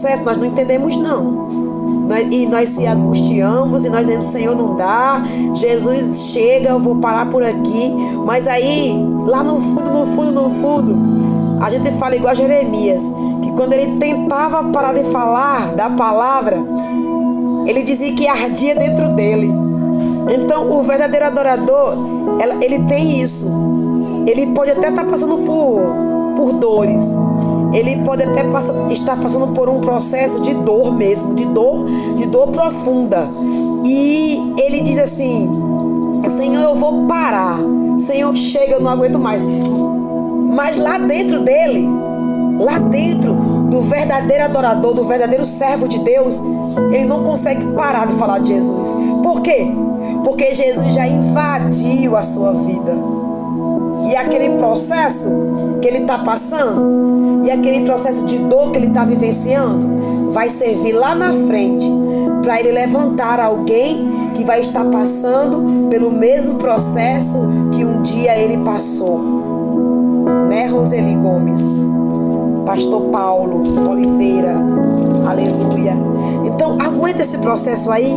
processo nós não entendemos não. E nós se angustiamos e nós dizemos, Senhor, não dá, Jesus chega, eu vou parar por aqui. Mas aí, lá no fundo, a gente fala igual a Jeremias, que quando ele tentava parar de falar da palavra, ele dizia que ardia dentro dele. Então, o verdadeiro adorador, ele tem isso. Ele pode até estar passando por dores. Ele pode até estar passando por um processo de dor mesmo, de dor profunda. E ele diz assim, Senhor, eu vou parar. Senhor, chega, eu não aguento mais. Mas lá dentro dele, lá dentro do verdadeiro adorador, do verdadeiro servo de Deus, ele não consegue parar de falar de Jesus. Por quê? Porque Jesus já invadiu a sua vida. E aquele processo que ele está passando, e aquele processo de dor que ele está vivenciando, vai servir lá na frente para ele levantar alguém que vai estar passando pelo mesmo processo que um dia ele passou. Né, Roseli Gomes? Pastor Paulo Oliveira, aleluia. Então, aguenta esse processo aí,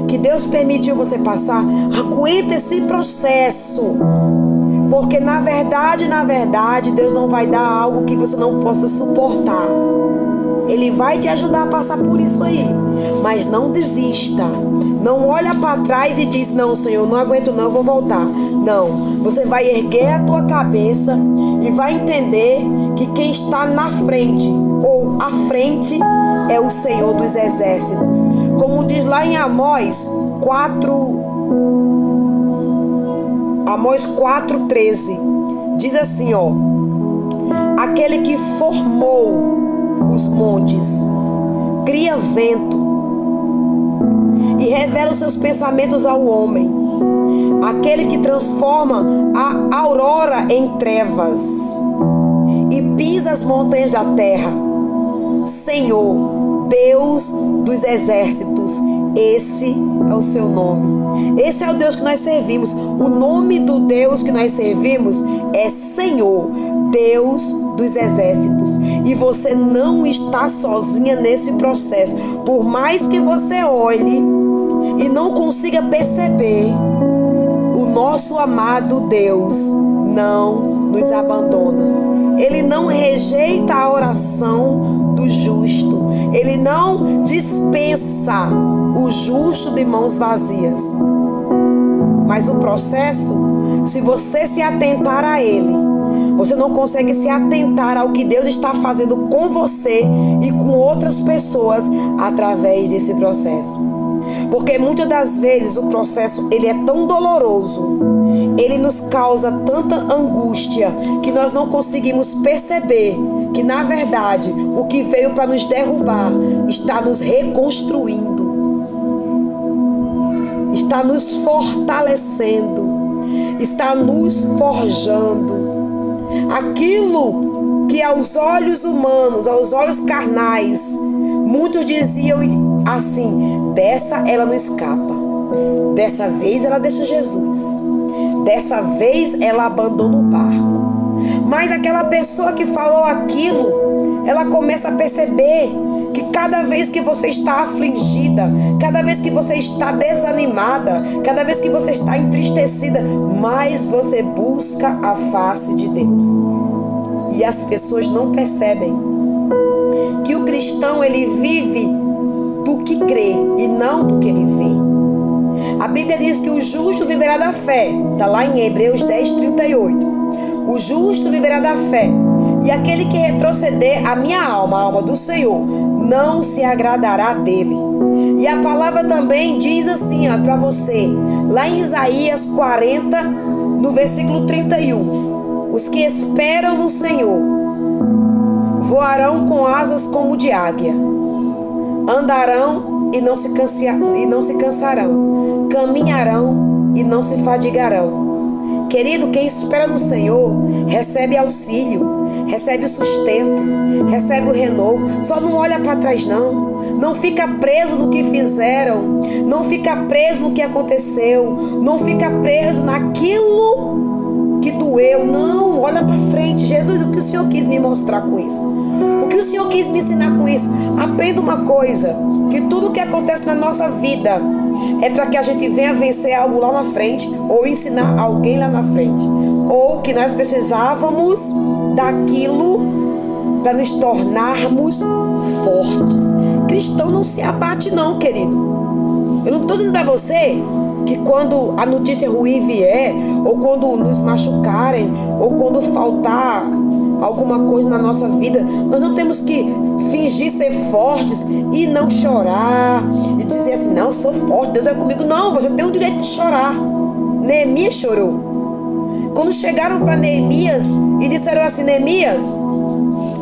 que Deus permitiu você passar. Aguenta esse processo. Porque na verdade, Deus não vai dar algo que você não possa suportar. Ele vai te ajudar a passar por isso aí. Mas não desista. Não olha para trás e diz, não, Senhor, não aguento não, eu vou voltar. Não, você vai erguer a tua cabeça e vai entender que quem está na frente, ou à frente, é o Senhor dos Exércitos. Como diz lá em Amós 4:13, diz assim, ó: aquele que formou os montes, cria vento e revela os seus pensamentos ao homem, aquele que transforma a aurora em trevas e pisa as montanhas da terra, Senhor, Deus dos exércitos, esse é o seu nome. Esse é o Deus que nós servimos. O nome do Deus que nós servimos é Senhor, Deus dos exércitos. E você não está sozinha nesse processo. Por mais que você olhe e não consiga perceber, o nosso amado Deus não nos abandona. Ele não rejeita a oração do justo. Ele não dispensa o justo de mãos vazias. Mas o processo, se você se atentar a ele, você não consegue se atentar ao que Deus está fazendo com você e com outras pessoas através desse processo. Porque muitas das vezes o processo ele é tão doloroso, ele nos causa tanta angústia que nós não conseguimos perceber que na verdade o que veio para nos derrubar está nos reconstruindo, está nos fortalecendo, está nos forjando. Aquilo que aos olhos humanos, aos olhos carnais, muitos diziam assim: dessa ela não escapa, dessa vez ela deixa Jesus, dessa vez ela abandona o barco. Mas aquela pessoa que falou aquilo, ela começa a perceber que cada vez que você está afligida, cada vez que você está desanimada, cada vez que você está entristecida, mais você busca a face de Deus. E as pessoas não percebem que o cristão ele vive do que crê e não do que ele vê. A Bíblia diz que o justo viverá da fé. Está lá em Hebreus 10:38. O justo viverá da fé. E aquele que retroceder, a minha alma, a alma do Senhor, não se agradará dele. E a palavra também diz assim, para você, lá em Isaías 40, no versículo 31. Os que esperam no Senhor voarão com asas como de águia, andarão e não se cansarão, caminharão e não se fadigarão. Querido, quem espera no Senhor recebe auxílio, recebe o sustento, recebe o renovo. Só não olha para trás não. Não fica preso no que fizeram, não fica preso no que aconteceu, não fica preso naquilo que doeu doeu. Não, olha para frente. Jesus, o que o Senhor quis me mostrar com isso? O que o Senhor quis me ensinar com isso? Aprenda uma coisa, que tudo que acontece na nossa vida é para que a gente venha vencer algo lá na frente, ou ensinar alguém lá na frente, ou que nós precisávamos daquilo para nos tornarmos fortes. Cristão não se abate não, querido. Eu não estou dizendo para você que quando a notícia ruim vier, ou quando nos machucarem, ou quando faltar alguma coisa na nossa vida, nós não temos que fingir ser fortes e não chorar e dizer assim, não, eu sou forte, Deus é comigo. Não, você tem o direito de chorar. Neemias chorou. Quando chegaram para Neemias e disseram assim, Neemias,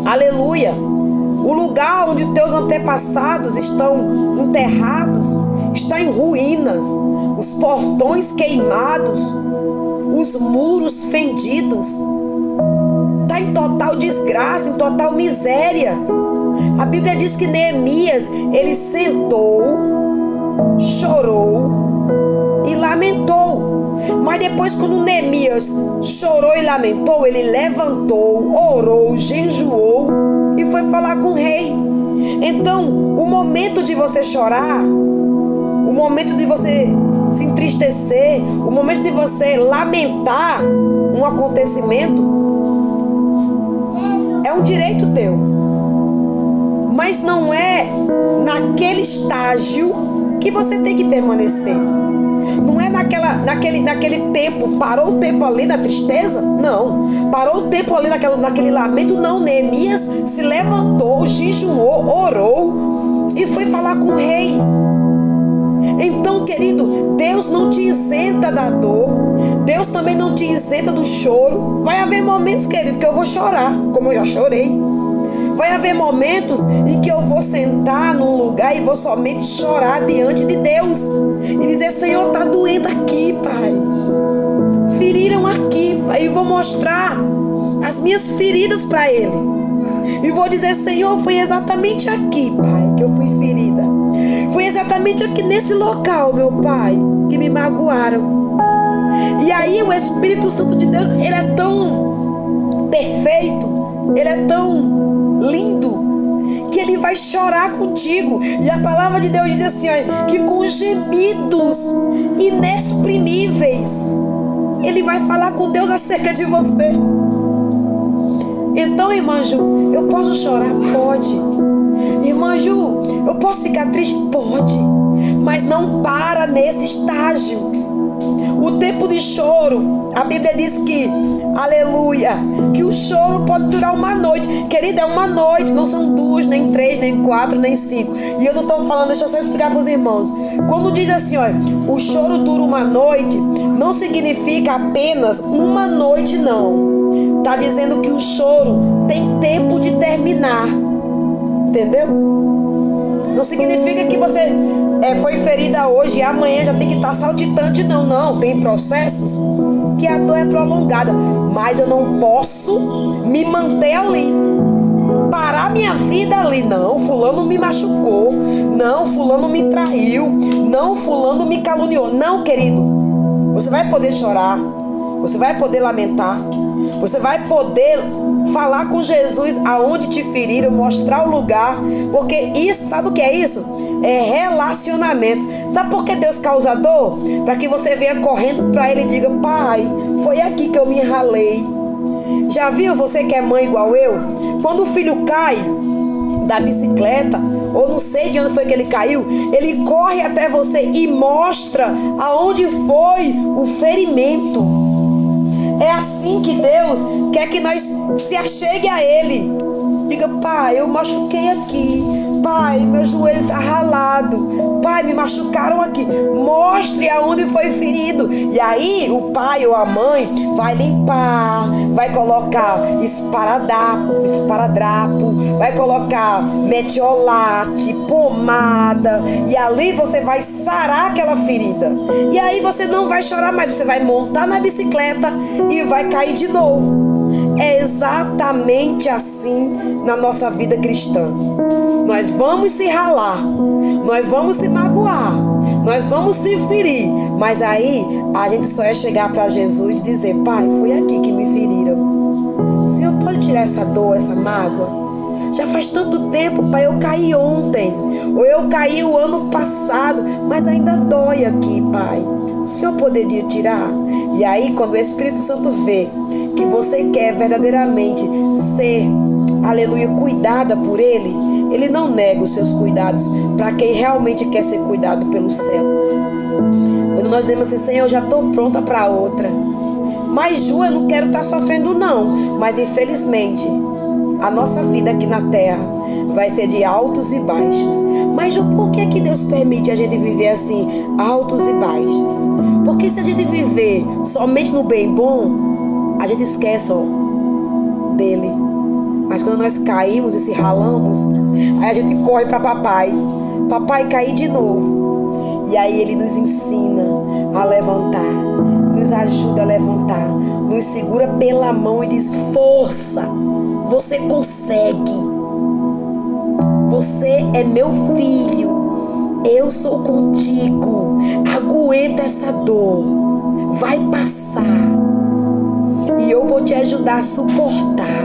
aleluia, o lugar onde teus antepassados estão enterrados está em ruínas, os portões queimados, os muros fendidos, está em total desgraça, em total miséria. A Bíblia diz que Neemias, ele sentou, chorou e lamentou. Mas depois, quando Neemias chorou e lamentou, ele levantou, orou, jejuou e foi falar com o rei. Então, o momento de você chorar, o momento de você se entristecer, o momento de você lamentar um acontecimento, é um direito teu. Mas não é naquele estágio que você tem que permanecer. Não é naquele tempo, parou o tempo ali na tristeza? Não. Parou o tempo ali naquele lamento? Não. Neemias se levantou, jejuou, orou e foi falar com o rei. Então, querido, Deus não te isenta da dor. Deus também não te isenta do choro. Vai haver momentos, querido, que eu vou chorar, como eu já chorei. Vai haver momentos em que eu vou sentar num lugar e vou somente chorar diante de Deus e dizer, Senhor, tá doendo aqui, Pai. Feriram aqui, Pai. E vou mostrar as minhas feridas para Ele. E vou dizer, Senhor, foi exatamente aqui, Pai, que eu fui ferida. Foi exatamente aqui nesse local, meu Pai, que me magoaram. E aí o Espírito Santo de Deus, ele é tão perfeito, ele é tão lindo, que ele vai chorar contigo. E a palavra de Deus diz assim, ó, que com gemidos inexprimíveis ele vai falar com Deus acerca de você. Então, irmã Ju, eu posso chorar? Pode. Irmã Ju, eu posso ficar triste? Pode. Mas não para nesse estágio. O tempo de choro, a Bíblia diz que, aleluia, que o choro pode durar uma noite. Querida, é uma noite, não são 2, nem 3, nem 4, nem 5. E eu não estou falando, deixa eu só explicar para os irmãos. Quando diz assim, olha, o choro dura uma noite, não significa apenas uma noite, não. Está dizendo que o choro tem tempo de terminar. Entendeu? Não significa que você foi ferida hoje e amanhã já tem que estar saltitante. Não, não. Tem processos que a dor é prolongada. Mas eu não posso me manter ali. Parar minha vida ali. Não, fulano me machucou. Não, fulano me traiu. Não, fulano me caluniou. Não, querido. Você vai poder chorar. Você vai poder lamentar. Você vai poder falar com Jesus aonde te feriram, mostrar o lugar. Porque isso, sabe o que é isso? É relacionamento. Sabe por que Deus causa dor? Para que você venha correndo para Ele e diga, Pai, foi aqui que eu me ralei. Já viu, você que é mãe igual eu? Quando o filho cai da bicicleta, ou não sei de onde foi que ele caiu, ele corre até você e mostra aonde foi o ferimento. É assim que Deus quer que nós se achegue a Ele. Diga, Pai, eu machuquei aqui. Pai, meu joelho está ralado. Pai, me machucaram aqui. Mostre aonde foi ferido. E aí o pai ou a mãe vai limpar, vai colocar esparadrapo, vai colocar metiolate, pomada. E ali você vai sarar aquela ferida. E aí você não vai chorar mais. Você vai montar na bicicleta e vai cair de novo. É exatamente assim na nossa vida cristã. Nós vamos se ralar, nós vamos se magoar, Nós vamos se ferir, mas aí a gente só é chegar para Jesus e dizer: Pai, foi aqui que me feriram. O Senhor pode tirar essa dor, essa mágoa? Já faz tanto tempo, Pai, eu caí ontem, ou eu caí o ano passado, mas ainda dói aqui, Pai. O Senhor poderia tirar? E aí, quando o Espírito Santo vê que você quer verdadeiramente ser, aleluia, cuidada por Ele, Ele não nega os seus cuidados para quem realmente quer ser cuidado pelo céu. Quando nós dizemos assim: Senhor, eu já estou pronta para outra, mas Ju, eu não quero estar sofrendo não. Mas infelizmente a nossa vida aqui na terra vai ser de altos e baixos. Mas Ju, por que Deus permite a gente viver assim, altos e baixos? Porque se a gente viver somente no bem bom, a gente esquece dele. Mas quando nós caímos e se ralamos, aí a gente corre para papai. Papai, caí de novo. E aí ele nos ensina a levantar, nos ajuda a levantar, nos segura pela mão e diz: força, você consegue. Você é meu filho, eu sou contigo. Aguenta essa dor, vai passar. E eu vou te ajudar a suportar.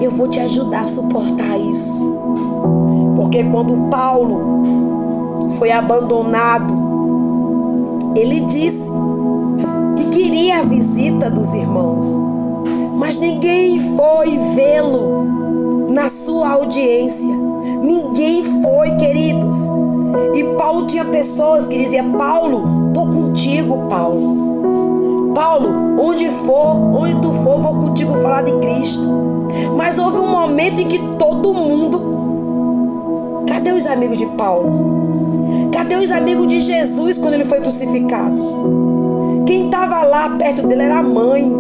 Eu vou te ajudar a suportar isso. Porque quando Paulo foi abandonado, ele disse que queria a visita dos irmãos, mas ninguém foi vê-lo na sua audiência. Ninguém foi, queridos. E Paulo tinha pessoas que diziam: Paulo, tô contigo, Paulo. Paulo, onde tu for, vou contigo falar de Cristo. Mas houve um momento em que todo mundo... Cadê os amigos de Paulo? Cadê os amigos de Jesus quando ele foi crucificado? Quem estava lá perto dele era a mãe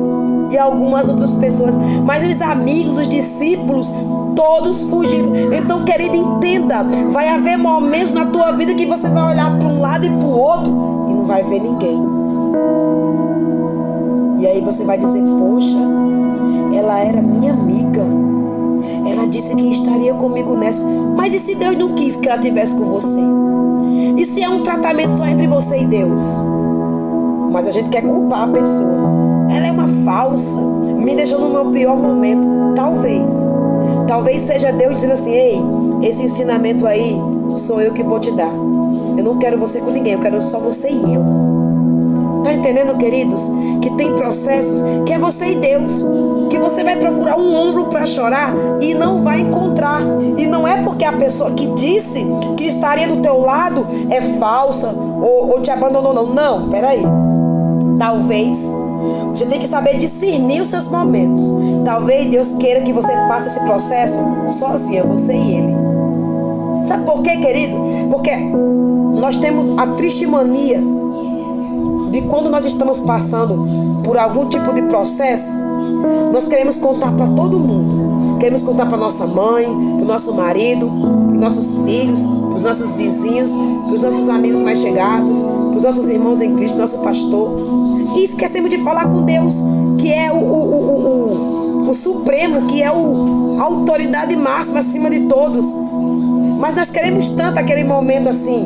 e algumas outras pessoas. Mas os amigos, os discípulos, todos fugiram. Então, querido, entenda: vai haver momentos na tua vida que você vai olhar para um lado e para o outro e não vai ver ninguém. E aí você vai dizer: poxa, ela era minha amiga, ela disse que estaria comigo nessa. Mas e se Deus não quis que ela estivesse com você? E se é um tratamento só entre você e Deus? Mas a gente quer culpar a pessoa. Ela é uma falsa, me deixou no meu pior momento. Talvez seja Deus dizendo assim: ei, esse ensinamento aí sou eu que vou te dar. Eu não quero você com ninguém, eu quero só você e eu. Tá entendendo, queridos? Que tem processos que é você e Deus, que você vai procurar um ombro para chorar e não vai encontrar. E não é porque a pessoa que disse que estaria do teu lado é falsa ou te abandonou, não. Não, peraí. Talvez você tem que saber discernir os seus momentos. Talvez Deus queira que você passe esse processo sozinha, você e Ele. Sabe por quê, querido? Porque nós temos a triste mania de, quando nós estamos passando por algum tipo de processo, nós queremos contar para todo mundo. Queremos contar para nossa mãe, para o nosso marido, para os nossos filhos, para os nossos vizinhos, para os nossos amigos mais chegados, para os nossos irmãos em Cristo, nosso pastor. E esquecemos de falar com Deus, que é o Supremo, que é a autoridade máxima acima de todos. Mas nós queremos tanto aquele momento assim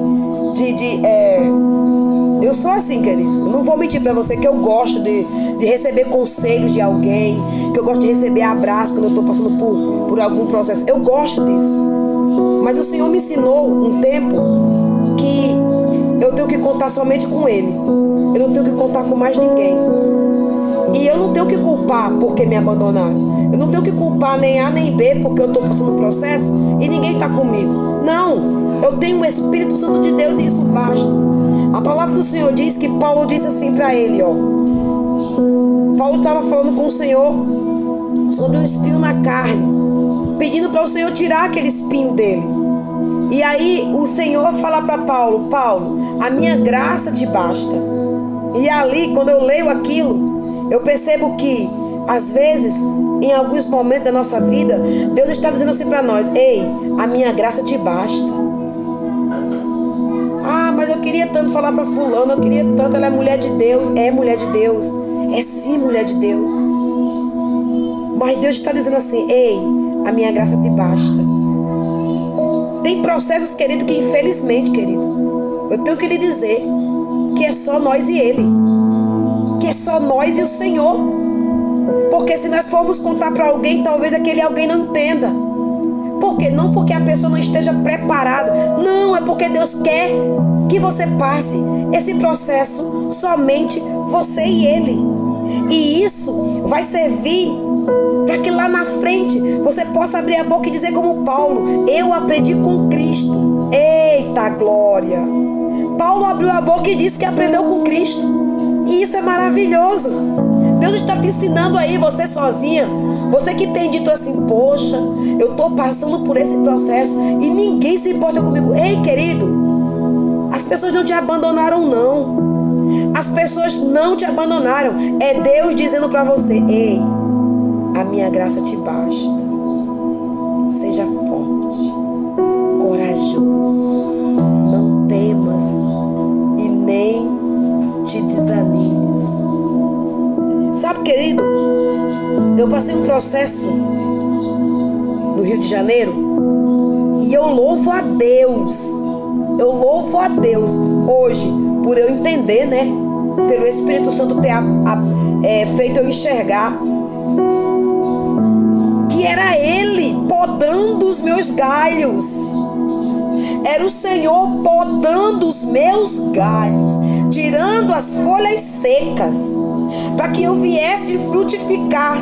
eu sou assim, querido. Eu não vou mentir pra você que eu gosto de receber conselhos de alguém, que eu gosto de receber abraço quando eu tô passando por algum processo. Eu gosto disso. Mas o Senhor me ensinou um tempo que eu tenho que contar somente com Ele. Eu não tenho que contar com mais ninguém. E eu não tenho que culpar porque me abandonaram. Eu não tenho que culpar nem A nem B porque eu tô passando um processo e ninguém tá comigo. Não. Eu tenho o Espírito Santo de Deus e isso basta. A palavra do Senhor diz que Paulo disse assim para ele, ó. Paulo estava falando com o Senhor sobre um espinho na carne, pedindo para o Senhor tirar aquele espinho dele. E aí o Senhor fala para Paulo: Paulo, a minha graça te basta. E ali, quando eu leio aquilo, eu percebo que às vezes, em alguns momentos da nossa vida, Deus está dizendo assim para nós: ei, a minha graça te basta. Mas eu queria tanto falar para fulano, eu queria tanto, ela é mulher de Deus. É mulher de Deus, é sim mulher de Deus. Mas Deus está dizendo assim: ei, a minha graça te basta. Tem processos, querido, que infelizmente, querido, eu tenho que lhe dizer que é só nós e Ele. Que é só nós e o Senhor. Porque se nós formos contar para alguém, talvez aquele alguém não entenda. Por quê? Não porque a pessoa não esteja preparada. Não, é porque Deus quer que você passe esse processo somente você e Ele. E isso vai servir para que lá na frente você possa abrir a boca e dizer como Paulo: eu aprendi com Cristo. Eita glória! Paulo abriu a boca e disse que aprendeu com Cristo. E isso é maravilhoso. Deus está te ensinando aí, você sozinha. Você que tem dito assim: poxa, eu estou passando por esse processo e ninguém se importa comigo. Ei, querido, as pessoas não te abandonaram, não. As pessoas não te abandonaram. É Deus dizendo para você: ei, a minha graça te basta. Seja forte, corajoso, não temas e nem te desanimes. Sabe, querido, eu passei um processo no Rio de Janeiro e eu louvo a Deus. Eu louvo a Deus hoje por eu entender, né? Pelo Espírito Santo ter feito eu enxergar que era Ele podando os meus galhos. Era o Senhor podando os meus galhos, tirando as folhas secas, para que eu viesse frutificar.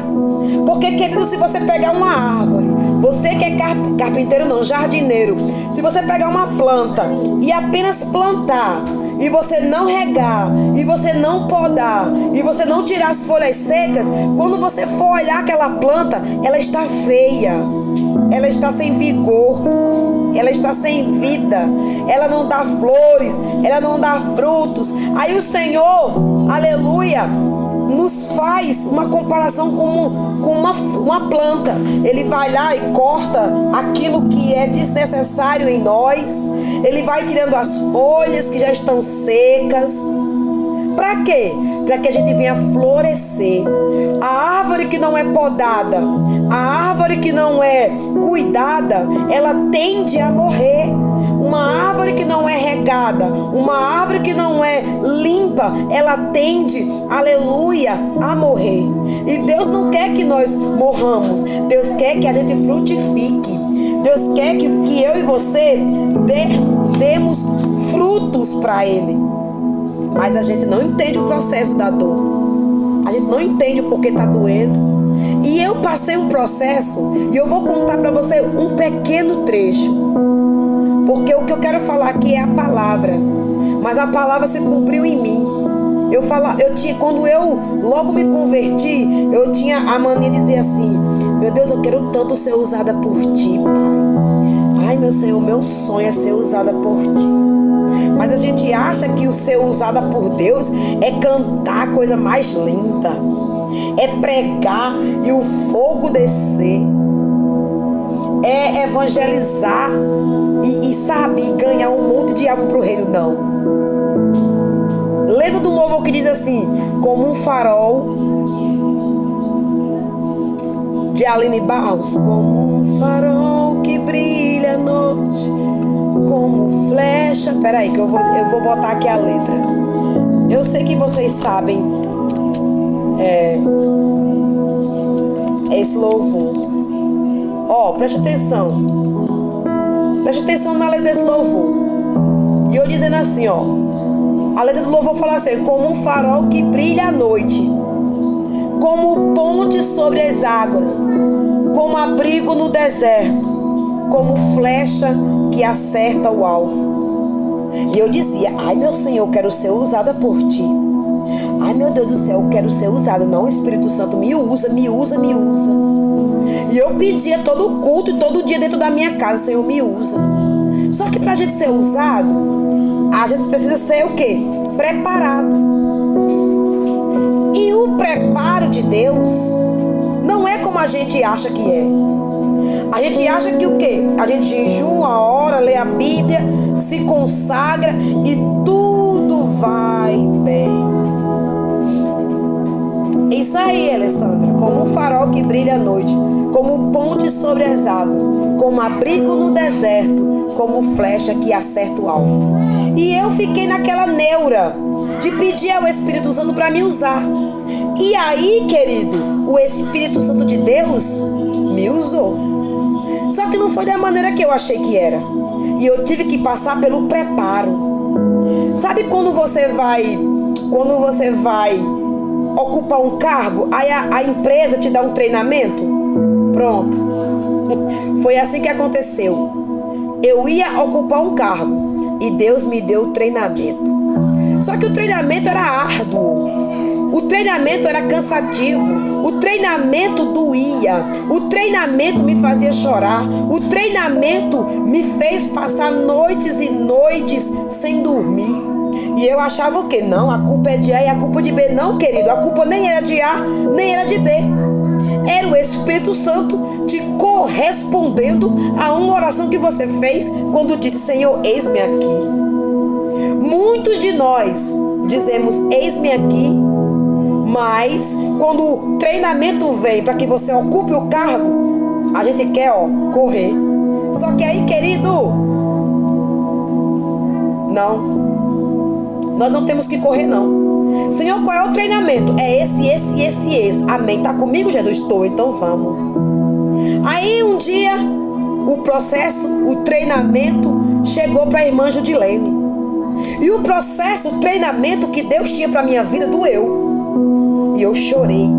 Porque, querido, se você pegar uma árvore, você que é carpinteiro não, jardineiro, se você pegar uma planta e apenas plantar, e você não regar, e você não podar, e você não tirar as folhas secas, quando você for olhar aquela planta, ela está feia, ela está sem vigor, ela está sem vida, ela não dá flores, ela não dá frutos. Aí o Senhor, aleluia, nos faz uma comparação com uma planta. Ele vai lá e corta aquilo que é desnecessário em nós. Ele vai tirando as folhas que já estão secas. Para quê? Para que a gente venha florescer. A árvore que não é podada, a árvore que não é cuidada, ela tende a morrer. Uma árvore que não é regada, uma árvore que não é limpa, ela tende, aleluia, a morrer. E Deus não quer que nós morramos. Deus quer que a gente frutifique. Deus quer que eu e você demos frutos para Ele. Mas a gente não entende o processo da dor. A gente não entende o porquê está doendo. E eu passei um processo e eu vou contar para você um pequeno trecho. Porque o que eu quero falar aqui é a palavra. Mas a palavra se cumpriu em mim. Quando eu logo me converti, eu tinha a mania de dizer assim: meu Deus, eu quero tanto ser usada por Ti, Pai. Ai, meu Senhor, meu sonho é ser usada por Ti. Mas a gente acha que o ser usada por Deus é cantar a coisa mais linda, é pregar e o fogo descer, é evangelizar e sabe, ganhar um monte de alma para o reino. Não. Lembra do louvor que diz assim: como um farol, de Aline Barros, como um farol que brilha à noite, como flecha. Peraí, que eu vou botar aqui a letra. Eu sei que vocês sabem esse louvor. Ó, preste atenção. Preste atenção na letra desse louvor. E eu dizendo assim, ó. A letra do louvor fala assim: como um farol que brilha à noite, como ponte sobre as águas, como abrigo no deserto, como flecha que acerta o alvo. E eu dizia: ai, meu Senhor, eu quero ser usada por Ti. Ai, meu Deus do céu, eu quero ser usada. Não, Espírito Santo, me usa, me usa, me usa. E eu pedia todo culto e todo dia dentro da minha casa: Senhor, me usa. Só que pra gente ser usado, a gente precisa ser o quê? Preparado. E o preparo de Deus não é como a gente acha que é. A gente acha que o quê? A gente jejua, ora, lê a Bíblia, se consagra e tudo vai bem. Isso aí, Alessandra, como um farol que brilha à noite, como ponte sobre as águas, como como abrigo no deserto, como flecha que acerta o alvo. E eu fiquei naquela neura de pedir ao Espírito Santo para me usar. E aí, querido, o Espírito Santo de Deus me usou. Só que não foi da maneira que eu achei que era. E eu tive que passar pelo preparo. Sabe quando você vai ocupar um cargo, aí a empresa te dá um treinamento? Pronto. Foi assim que aconteceu. Eu ia ocupar um cargo e Deus me deu o treinamento. Só que o treinamento era árduo. O treinamento era cansativo. O treinamento doía. O treinamento me fazia chorar. O treinamento me fez passar noites e noites sem dormir. E eu achava o quê? Não, a culpa é de A e a culpa de B. Não, querido, a culpa nem era de A, nem era de B. Era o Espírito Santo te correspondendo a uma oração que você fez quando disse: Senhor, eis-me aqui. Muitos de nós dizemos: eis-me aqui, mas quando o treinamento vem para que você ocupe o cargo, a gente quer, correr. Só que aí, querido, não. Nós não temos que correr, não. Senhor, qual é o treinamento? É esse. Amém. Tá comigo, Jesus? Estou, então vamos. Aí um dia, o processo, o treinamento chegou para a irmã Judilene. E o processo, o treinamento que Deus tinha para minha vida doeu. E eu chorei.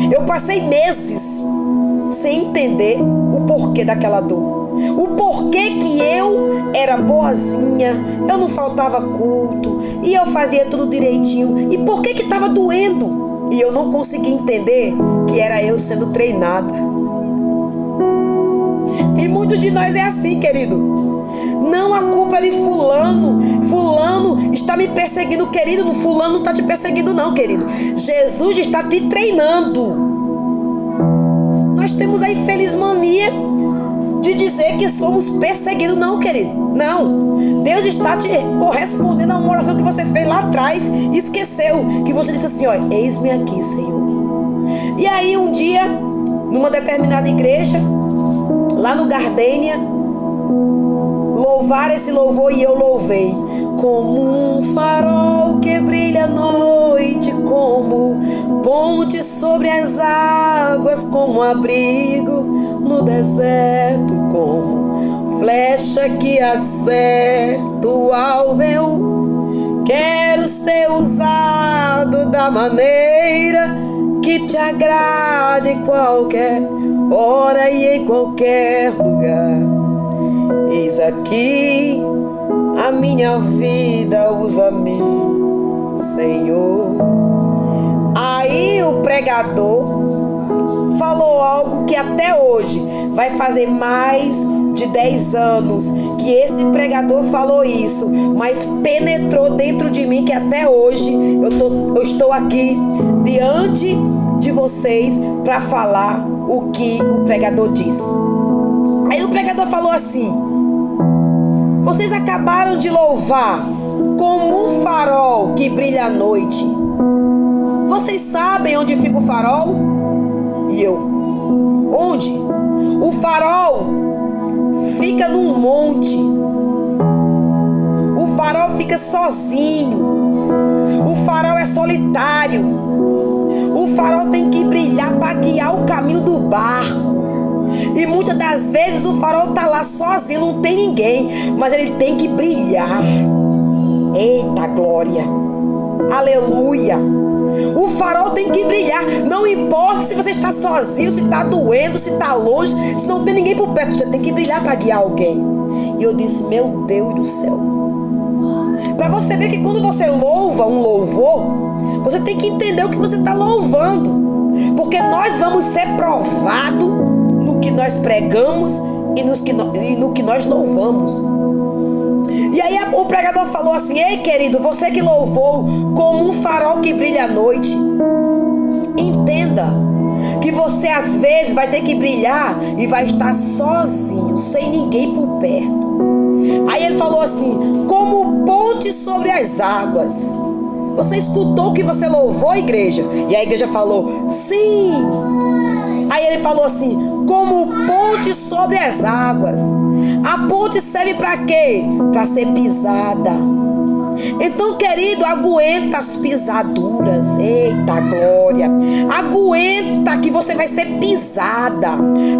Eu passei meses sem entender o porquê daquela dor. O porquê que eu era boazinha, eu não faltava culto, e eu fazia tudo direitinho. E por que estava doendo? E eu não conseguia entender que era eu sendo treinada. E muitos de nós é assim, querido. Não, a culpa é de fulano. Fulano está me perseguindo, querido. Fulano não está te perseguindo, não, querido. Jesus está te treinando. Nós temos a infeliz mania de dizer que somos perseguidos. Não, querido, não. Deus está te correspondendo a uma oração que você fez lá atrás e esqueceu, que você disse assim: eis-me aqui, Senhor. E aí um dia, numa determinada igreja, lá no Gardênia, louvar esse louvor, e eu louvei: como um farol que brilha à noite, como ponte sobre as águas, como abrigo no deserto, como flecha que acerta o alvo. Eu quero ser usado da maneira que te agrade, em qualquer hora e em qualquer lugar. Eis aqui a minha vida, usa-me, Senhor. Aí o pregador falou algo que até hoje vai fazer mais de 10 anos que esse pregador falou isso, mas penetrou dentro de mim, que até hoje eu estou aqui diante de vocês para falar o que o pregador disse. Aí o pregador falou assim: vocês acabaram de louvar como um farol que brilha à noite. Vocês sabem onde fica o farol? E eu: onde? O farol fica num monte. O farol fica sozinho. O farol é solitário. O farol tem que brilhar para guiar o caminho do barco. E muitas das vezes o farol está lá sozinho, não tem ninguém, mas ele tem que brilhar. Eita glória! Aleluia! O farol tem que brilhar. Não importa se você está sozinho, se está doendo, se está longe, se não tem ninguém por perto, você tem que brilhar para guiar alguém. E eu disse: meu Deus do céu. Para você ver que quando você louva um louvor, você tem que entender o que você está louvando, porque nós vamos ser provados no que nós pregamos e no que nós louvamos. E aí o pregador falou assim: ei, querido, você que louvou como um farol que brilha à noite, entenda que você às vezes vai ter que brilhar e vai estar sozinho, sem ninguém por perto. Aí ele falou assim: como ponte sobre as águas. Você escutou o que você louvou, igreja? E a igreja falou: sim. Aí ele falou assim: como ponte sobre as águas. A ponte serve para quê? Para ser pisada. Então, querido, aguenta as pisaduras. Eita glória. Aguenta que você vai ser pisada.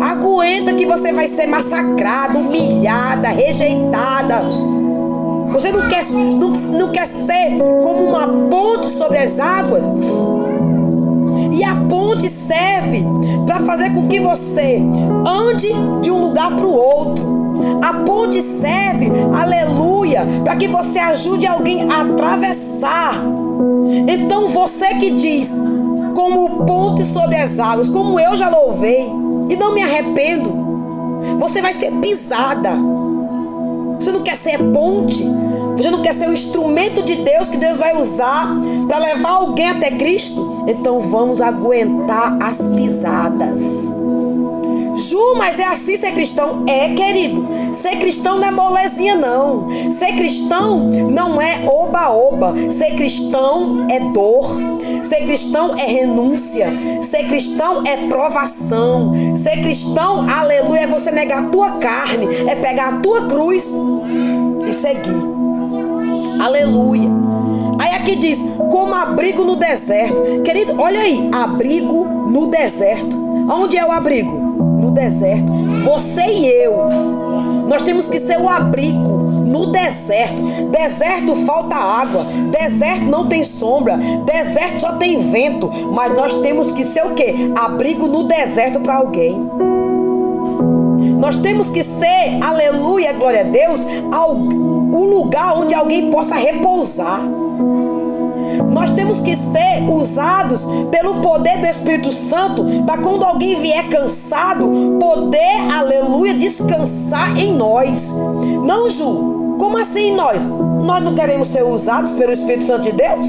Aguenta que você vai ser massacrada, humilhada, rejeitada. Você não quer ser como uma ponte sobre as águas? E a ponte serve para fazer com que você ande de um lugar para o outro. A ponte serve, aleluia, para que você ajude alguém a atravessar. Então você que diz, como ponte sobre as águas, como eu já louvei, e não me arrependo, você vai ser pisada. Você não quer ser ponte? Você não quer ser o instrumento de Deus que Deus vai usar para levar alguém até Cristo? Então vamos aguentar as pisadas. Ju, mas é assim ser cristão? É, querido. Ser cristão não é molezinha, não. Ser cristão não é oba-oba. Ser cristão é dor. Ser cristão é renúncia. Ser cristão é provação. Ser cristão, aleluia, é você negar a tua carne. É pegar a tua cruz e seguir. Aleluia. Aí aqui diz, como abrigo no deserto. Querido, olha aí, abrigo no deserto. Onde é o abrigo? No deserto. Você e eu, nós temos que ser o abrigo no deserto. Deserto falta água, deserto não tem sombra, deserto só tem vento. Mas nós temos que ser o quê? Abrigo no deserto para alguém. Nós temos que ser, aleluia, glória a Deus, um lugar onde alguém possa repousar. Nós temos que ser usados pelo poder do Espírito Santo para quando alguém vier cansado, poder, aleluia, descansar em nós. Não, Ju, como assim em nós? Nós não queremos ser usados pelo Espírito Santo de Deus?